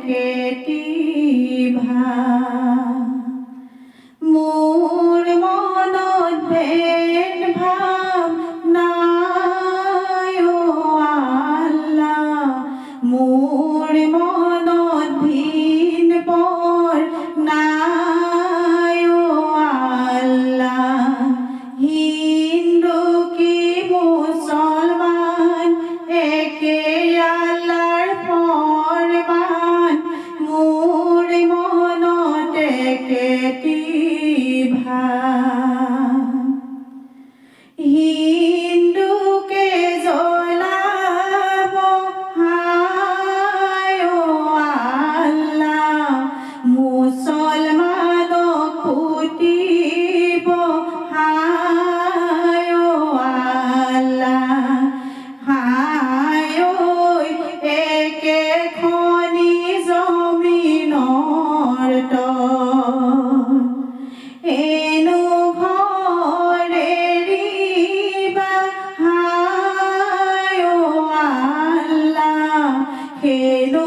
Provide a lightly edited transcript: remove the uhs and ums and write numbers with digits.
Katie ভাব মোৰ মনত ভেদ ভাব নাই অ আল্লাহ মোৰ মনত ভিন পৰ নাই অ আল্লাহ হিন্দু কি মুসলমান একে আল্লাহৰ ফৰমান মোৰ মনত একেটি হিন্দুকে জ্বলাব হায় ও আল্লাহ মুসলমানক পুতিব হায় ও আল্লাহ হায় ঐ একেখনি জমিনৰ তল এনো ঘৰ এৰিবা হায় ও আল্লাহ হেনো